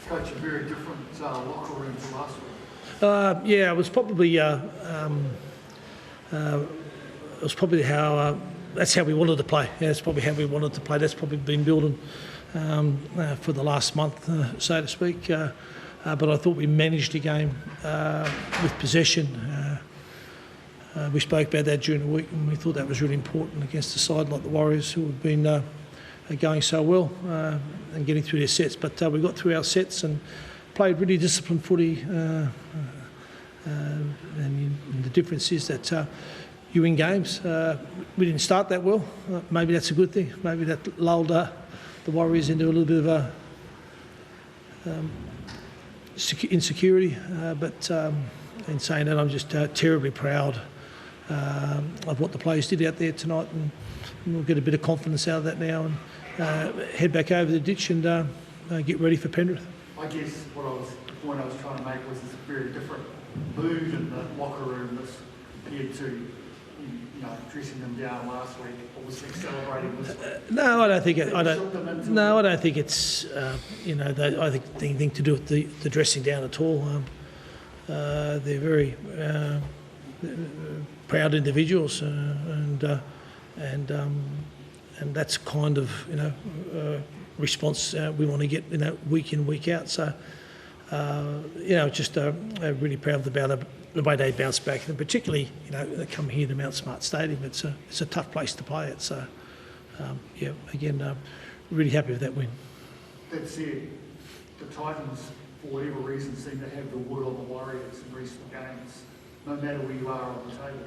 Coach, a very different locker room to last week. Yeah, it was probably how that's how we wanted to play. Yeah, it's probably how we wanted to play. That's probably been building for the last month, so to speak. But I thought we managed the game with possession. We spoke about that during the week, and we thought that was really important against a side like the Warriors, who have been going so well and getting through their sets. But we got through our sets and played really disciplined footy. And the difference is that you win games. We didn't start that well. Maybe that's a good thing. Maybe that lulled the Warriors into a little bit of insecurity. But in saying that, I'm just terribly proud of what the players did out there tonight, and we'll get a bit of confidence out of that now and head back over the ditch and get ready for Penrith. I guess the point I was trying to make was it's a very different mood in the locker room as compared to dressing them down last week, obviously celebrating this week. No, I don't think it. I don't think it's. I think anything to do with the dressing down at all. They're very proud individuals, and that's kind of response we want to get week in, week out. So just really proud about the way they bounce back, and particularly they come here to Mount Smart Stadium. It's a tough place to play at. So really happy with that win. That said, the Titans, for whatever reason, seem to have the wood on the Warriors in recent games, no matter where you are on the table.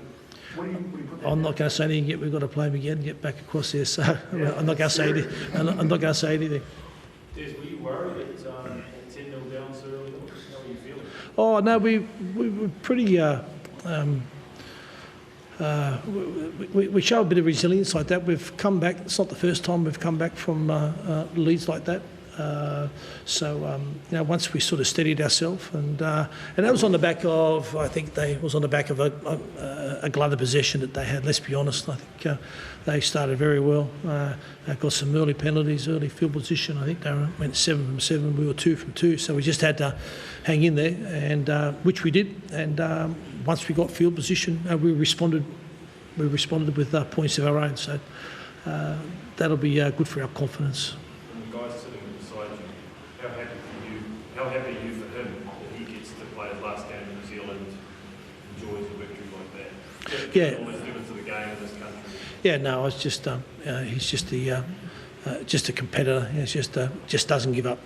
What do you put that I'm not going to say anything yet. We've got to play them again and get back across there. So I'm not going to say anything. I'm not going to say anything. Des, were you worried at 10-0 down so early? How were you feeling? Oh no, we were pretty. We show a bit of resilience like that. We've come back. It's not the first time we've come back from leads like that. Once we sort of steadied ourselves, and that was on the back of, I think it was on the back of a glut of possession that they had. Let's be honest, I think they started very well. They got some early penalties, early field position. I think they went 7 from 7. We were 2 from 2. So we just had to hang in there, and which we did. And once we got field position, we responded. We responded with points of our own. So that'll be good for our confidence. How happy are you for him that he gets to play his last game in New Zealand, enjoys a victory like that? Yeah. Almost given to the game in this country. Yeah, no, it's just he's just a competitor. He's just doesn't give up.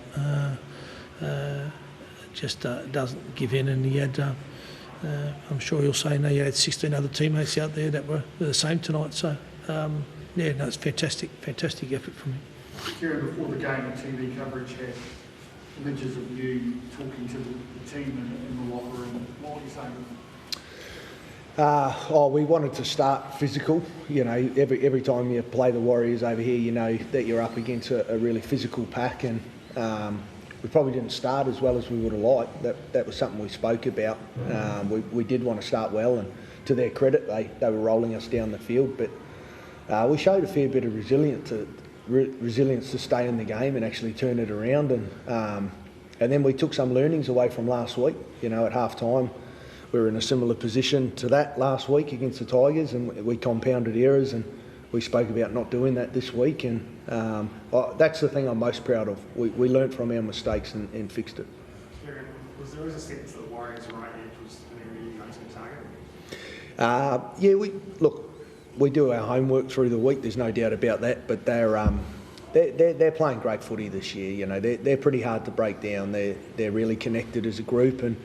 Doesn't give in, and he had. I'm sure he'll say he had 16 other teammates out there that were the same tonight. So it's fantastic effort from him. Kieran, before the game, the TV coverage had images of you talking to the team in the locker room. What were you saying? We wanted to start physical. Every time you play the Warriors over here, you know that you're up against a really physical pack, and we probably didn't start as well as we would have liked. That was something we spoke about. We did want to start well, and to their credit, they were rolling us down the field, but we showed a fair bit of resilience to stay in the game and actually turn it around, and then we took some learnings away from last week. At half time we were in a similar position to that last week against the Tigers, and we compounded errors, and we spoke about not doing that this week, and that's the thing I'm most proud of. We learnt from our mistakes and fixed it. Kieran, was there a sense that the Warriors right edge was an area you guys could target? We do our homework through the week. There's no doubt about that. But they're playing great footy this year. They're pretty hard to break down. They're really connected as a group, and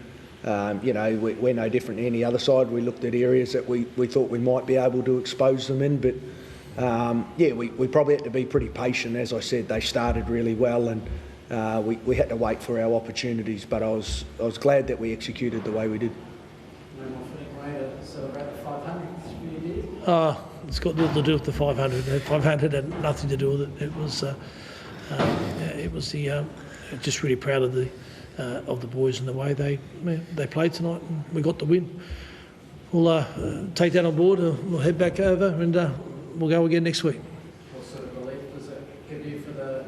we're no different to any other side. We looked at areas that we thought we might be able to expose them in, but we probably had to be pretty patient. As I said, they started really well, and we had to wait for our opportunities. But I was glad that we executed the way we did. No more fitting way to celebrate the 500. It's got little to do with the 500. The 500 had nothing to do with it. It was just really proud of the boys and the way they played tonight, and we got the win. We'll take that on board. We'll head back over, and we'll go again next week. What sort of belief does it give you for the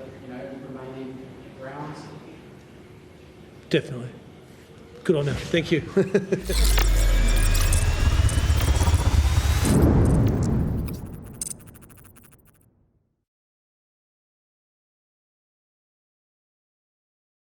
remaining rounds? Definitely. Good on you. Thank you.